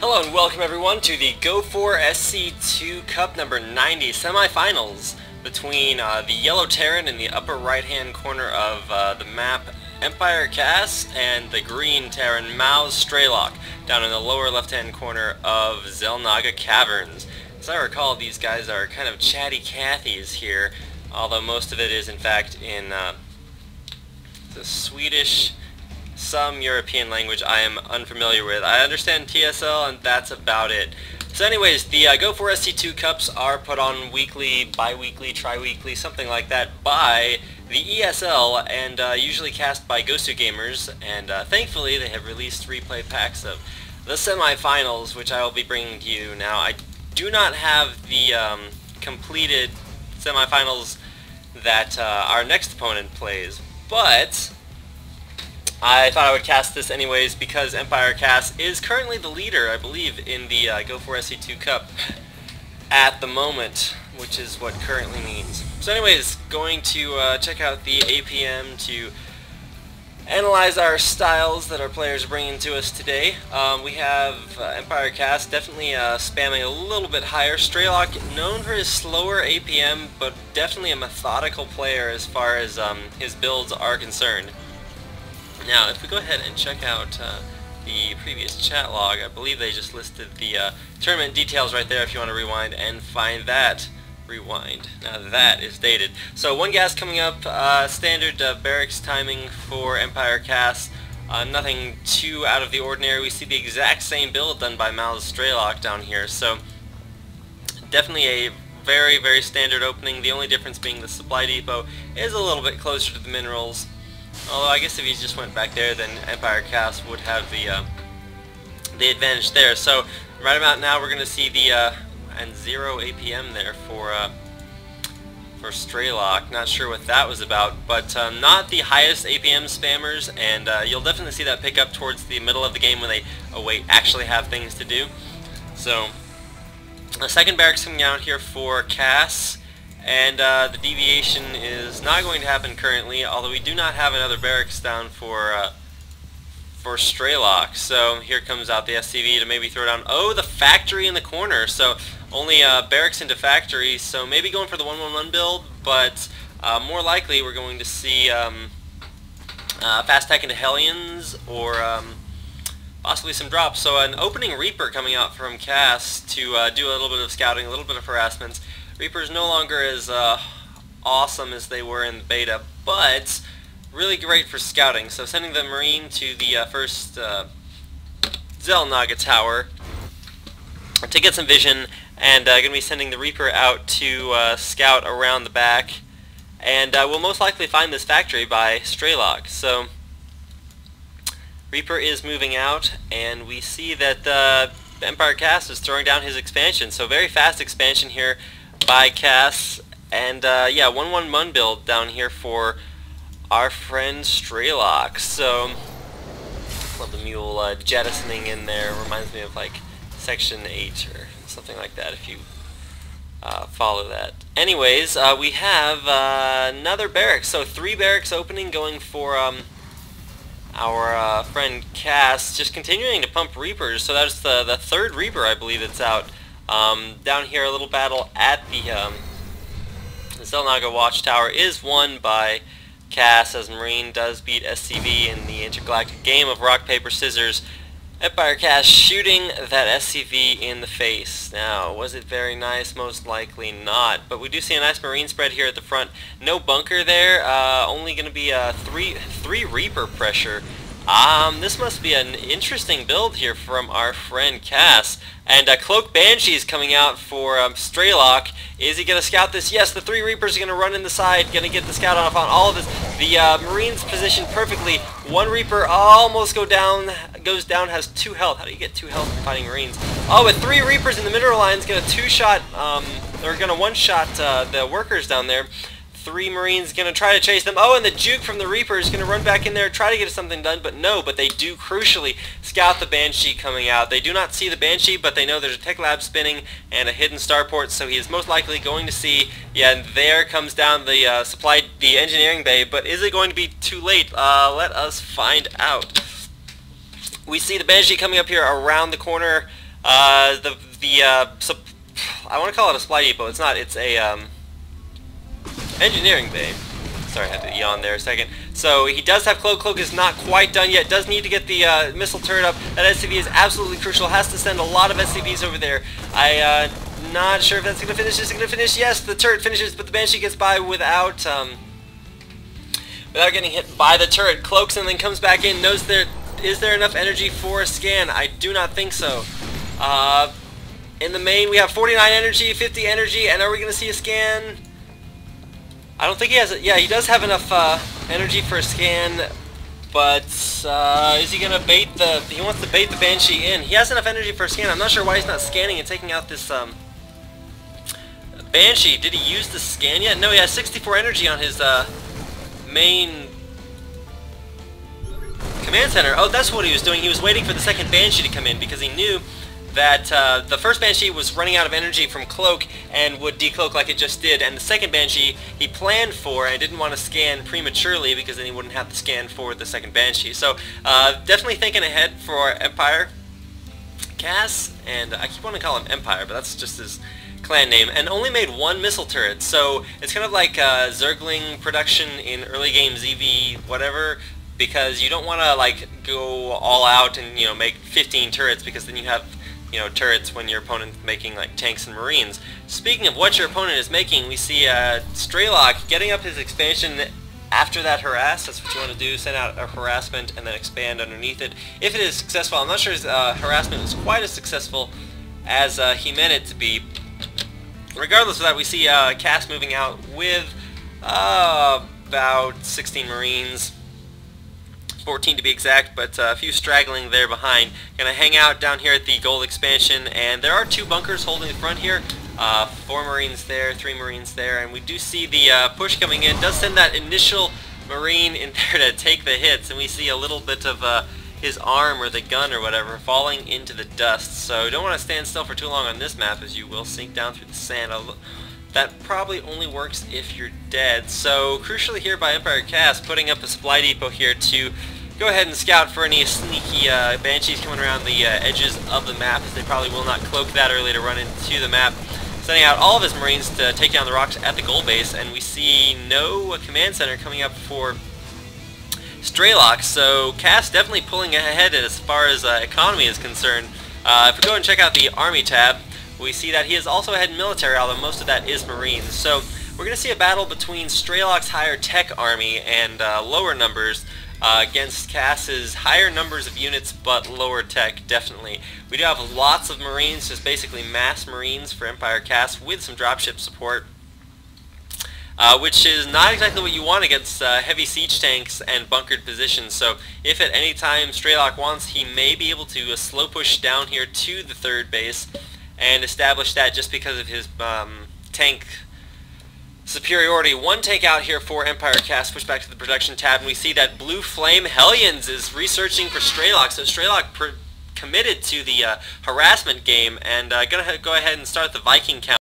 Hello and welcome everyone to the Go4SC2 Cup number 90 semifinals between the yellow Terran in the upper right hand corner of the map Empire.Kas and the green Terran mouzStrelok down in the lower left hand corner of Xel'Naga Caverns. As I recall, these guys are kind of chatty Cathys here, although most of it is in fact in the Swedish, some European language I am unfamiliar with. I understand TSL and that's about it. So anyways, the Go4SC2 Cups are put on weekly, bi-weekly, tri-weekly, something like that by the ESL and usually cast by Ghostu Gamers, and thankfully they have released replay packs of the semifinals, which I will be bringing to you now. I do not have the completed semifinals that our next opponent plays, but I thought I would cast this anyways because Empire.Kas is currently the leader, I believe, in the Go4SC2 Cup at the moment, which is what currently means. So anyways, going to check out the APM to analyze our styles that our players are bringing to us today. We have Empire.Kas definitely spamming a little bit higher. Strelok, known for his slower APM, but definitely a methodical player as far as his builds are concerned. Now, if we go ahead and check out the previous chat log, I believe they just listed the tournament details right there if you want to rewind and find that. Rewind. Now that is dated. So one gas coming up, standard barracks timing for Empire.Kas. Nothing too out of the ordinary. We see the exact same build done by mouzStrelok down here. So definitely a very, very standard opening. The only difference being the supply depot is a little bit closer to the minerals. Although I guess if he just went back there, then Empire.Kas would have the advantage there. So right about now, we're going to see the and 0 APM there for Strelok. Not sure what that was about, but not the highest APM spammers, and you'll definitely see that pick up towards the middle of the game when they actually have things to do. So the second barracks coming out here for Kas. And the deviation is not going to happen currently, although we do not have another barracks down for Strelok. So here comes out the SCV to maybe throw down, the factory in the corner. So only barracks into factory, so maybe going for the 1-1-1 build, but more likely we're going to see fast tech into Hellions or possibly some drops. So an opening Reaper coming out from Kas to do a little bit of scouting, a little bit of harassments. Reapers no longer as awesome as they were in the beta, but really great for scouting. So sending the Marine to the first Xel'Naga Tower to get some vision, and going to be sending the Reaper out to scout around the back, and we'll most likely find this factory by Strelok. So Reaper is moving out, and we see that Empire.Kas is throwing down his expansion. So very fast expansion here by Kas, and yeah, 1-1-1 build down here for our friend Strelok. So love the mule jettisoning in there. Reminds me of like Section 8 or something like that if you follow that. Anyways, we have another barracks. So 3 barracks opening going for our friend Kas, just continuing to pump Reapers. So that's the third Reaper I believe that's out. Down here, a little battle at the Xel'Naga Watchtower is won by Kas, as Marine does beat SCV in the intergalactic game of rock, paper, scissors. Empire.Kas shooting that SCV in the face. Now, was it very nice? Most likely not. But we do see a nice Marine spread here at the front. No bunker there. Only going to be three Reaper pressure. This must be an interesting build here from our friend Kas. And Cloak Banshee is coming out for Strelok. Is he going to scout this? Yes, the 3 Reapers are going to run in the side, going to get the scout off on all of this. The Marines positioned perfectly. 1 Reaper almost goes down, has 2 health. How do you get 2 health from fighting Marines? Oh, but 3 Reapers in the mineral lines going to 2-shot, they're going to 1-shot the workers down there. 3 Marines going to try to chase them. Oh, and the juke from the Reaper is going to run back in there, try to get something done, but no, but they do crucially scout the Banshee coming out. They do not see the Banshee, but they know there's a tech lab spinning and a hidden starport, so he is most likely going to see, yeah, and there comes down the the engineering bay, but is it going to be too late? Let us find out. We see the Banshee coming up here around the corner I want to call it a supply depot. It's not. It's a engineering bay. Sorry, I had to yawn there a second. So he does have Cloak. Cloak is not quite done yet. Does need to get the missile turret up. That SCV is absolutely crucial. Has to send a lot of SCVs over there. Not sure if that's going to finish. Is it going to finish? Yes, the turret finishes, but the Banshee gets by without getting hit by the turret. Cloaks and then comes back in. Knows is there enough energy for a scan? I do not think so. In the main, we have 49 energy, 50 energy, and are we going to see a scan? I don't think he has it. Yeah, he does have enough energy for a scan, but is he going to bait the... He wants to bait the Banshee in. He has enough energy for a scan. I'm not sure why he's not scanning and taking out this Banshee. Did he use the scan yet? No, he has 64 energy on his main command center. Oh, that's what he was doing. He was waiting for the second Banshee to come in because he knew that the first Banshee was running out of energy from Cloak and would decloak like it just did, and the second Banshee he planned for and didn't want to scan prematurely because then he wouldn't have to scan for the second Banshee. So definitely thinking ahead for Empire.Kas, and I keep wanting to call him Empire, but that's just his clan name, and only made one missile turret. So it's kind of like Zergling production in early game ZV whatever, because you don't want to like go all out and make 15 turrets, because then you have turrets when your opponent's making like tanks and marines. Speaking of what your opponent is making, we see Strelok getting up his expansion after that harass. That's what you want to do, send out a harassment and then expand underneath it. If it is successful, I'm not sure his harassment was quite as successful as he meant it to be. Regardless of that, we see Kas moving out with about 16 marines. 14 to be exact, but a few straggling there behind. Gonna hang out down here at the gold expansion, and there are 2 bunkers holding the front here. 4 marines there, 3 marines there, and we do see the push coming in. Does send that initial marine in there to take the hits, and we see a little bit of his arm or the gun or whatever falling into the dust. So don't want to stand still for too long on this map, as you will sink down through the sand. That probably only works if you're dead. So crucially here by Empire.Kas, putting up a supply depot here to go ahead and scout for any sneaky Banshees coming around the edges of the map, as they probably will not cloak that early to run into the map. Sending out all of his marines to take down the rocks at the gold base, and we see no command center coming up for Strelok. So Kas definitely pulling ahead as far as economy is concerned. If we go and check out the army tab, we see that he is also ahead in military, although most of that is marines. So we're going to see a battle between Strelok's higher tech army and lower numbers against Kas's higher numbers of units but lower tech, definitely. We do have lots of marines, just basically mass marines for Empire.Kas with some dropship support, which is not exactly what you want against heavy siege tanks and bunkered positions. So if at any time Strelok wants, he may be able to slow push down here to the third base and establish that, just because of his tank superiority. 1 tank out here for Empire.Kas. Push back to the production tab, and we see that Blue Flame Hellions is researching for Strelok. So Strelok committed to the harassment game, and gonna go ahead and start the Viking count.